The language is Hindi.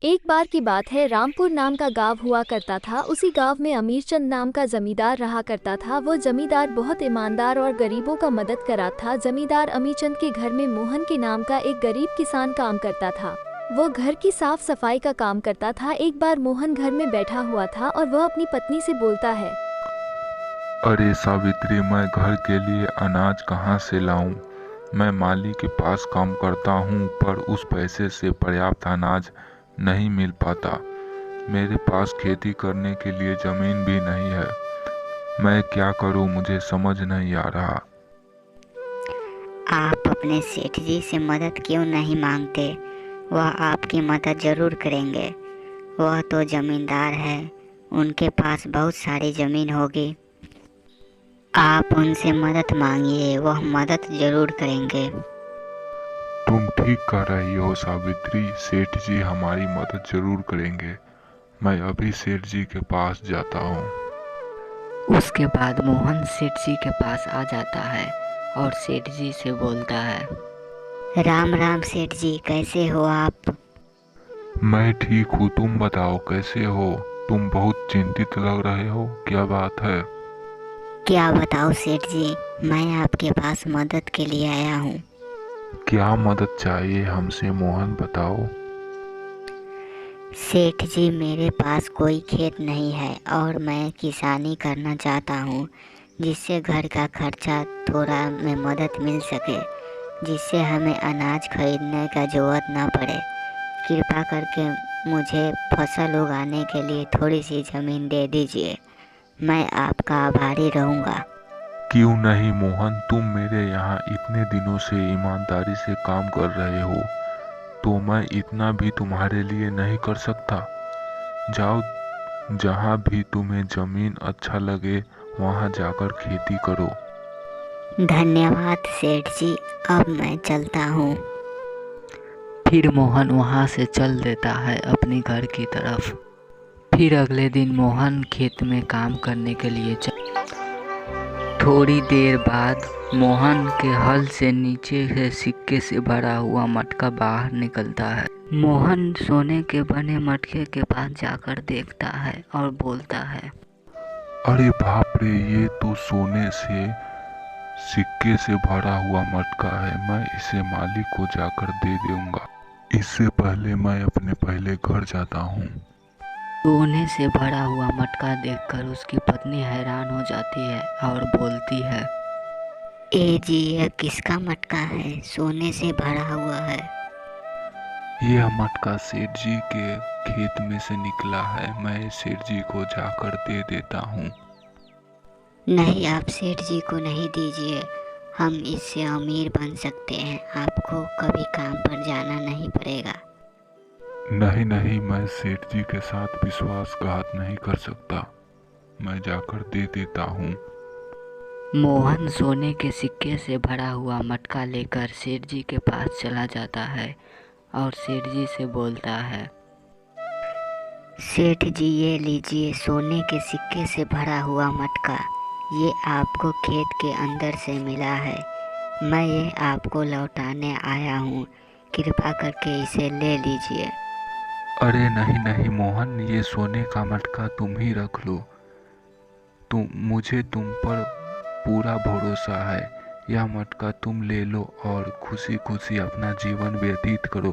एक बार की बात है, रामपुर नाम का गांव हुआ करता था। उसी गांव में अमीरचंद नाम का जमींदार रहा करता था। वो जमींदार बहुत ईमानदार और गरीबों का मदद करा था। जमींदार अमीरचंद के घर में मोहन के नाम का एक गरीब किसान काम करता था। वो घर की साफ सफाई का काम करता था। एक बार मोहन घर में बैठा हुआ था और वह अपनी पत्नी से बोलता है। अरे सावित्री, मैं घर के लिए अनाज कहाँ से लाऊं? मैं माली के पास काम करता हूँ, पर उस पैसे से पर्याप्त अनाज नहीं मिल पाता। मेरे पास खेती करने के लिए जमीन भी नहीं है। मैं क्या करूँ, मुझे समझ नहीं आ रहा। आप अपने सेठ जी से मदद क्यों नहीं मांगते? वह आपकी मदद जरूर करेंगे। वह तो जमींदार है, उनके पास बहुत सारी जमीन होगी। आप उनसे मदद मांगिए, वह मदद जरूर करेंगे। तुम ठीक कह रही हो सावित्री, सेठ जी हमारी मदद जरूर करेंगे। मैं अभी सेठ जी के पास जाता हूँ। उसके बाद मोहन सेठ जी के पास आ जाता है और सेठ जी से बोलता है। राम राम सेठ जी, कैसे हो आप? मैं ठीक हूँ, तुम बताओ कैसे हो? तुम बहुत चिंतित लग रहे हो, क्या बात है? क्या बताओ सेठ जी, मैं आपके पास मदद के लिए आया हूँ। क्या मदद चाहिए हमसे मोहन, बताओ। सेठ जी, मेरे पास कोई खेत नहीं है और मैं किसानी करना चाहता हूँ, जिससे घर का खर्चा थोड़ा में मदद मिल सके, जिससे हमें अनाज खरीदने का जरूरत ना पड़े। कृपा करके मुझे फसल उगाने के लिए थोड़ी सी ज़मीन दे दीजिए। मैं आपका आभारी रहूँगा। क्यों नहीं मोहन, तुम मेरे यहाँ इतने दिनों से ईमानदारी से काम कर रहे हो, तो मैं इतना भी तुम्हारे लिए नहीं कर सकता? जाओ, जहाँ भी तुम्हें जमीन अच्छा लगे वहाँ जाकर खेती करो। धन्यवाद सेठ जी, अब मैं चलता हूँ। फिर मोहन वहाँ से चल देता है अपनी घर की तरफ। फिर अगले दिन मोहन खेत में काम करने के लिए थोड़ी देर बाद मोहन के हल से नीचे से सिक्के से भरा हुआ मटका बाहर निकलता है। मोहन सोने के बने मटके के पास जाकर देखता है और बोलता है। अरे बाप रे, ये तो सोने से सिक्के से भरा हुआ मटका है। मैं इसे मालिक को जाकर दे दूंगा। इससे पहले मैं अपने पहले घर जाता हूँ। सोने से भरा हुआ मटका देखकर उसकी पत्नी हैरान हो जाती है और बोलती है। ए जी, यह किसका मटका है? सोने से भरा हुआ है। यह मटका सेठ जी के खेत में से निकला है। मैं सेठ जी को जाकर दे देता हूँ। नहीं, आप सेठ जी को नहीं दीजिए, हम इससे अमीर बन सकते हैं। आपको कभी काम पर जाना नहीं पड़ेगा। नहीं नहीं, मैं सेठ जी के साथ विश्वासघात नहीं कर सकता। मैं जाकर दे देता हूँ। मोहन सोने के सिक्के से भरा हुआ मटका लेकर सेठ जी के पास चला जाता है और सेठ जी से बोलता है। सेठ जी, ये लीजिए सोने के सिक्के से भरा हुआ मटका। ये आपको खेत के अंदर से मिला है। मैं ये आपको लौटाने आया हूँ। कृपा करके इसे ले लीजिए। अरे नहीं नहीं मोहन, ये सोने का मटका तुम ही रख लो। मुझे तुम पर पूरा भरोसा है। यह मटका तुम ले लो और खुशी खुशी अपना जीवन व्यतीत करो।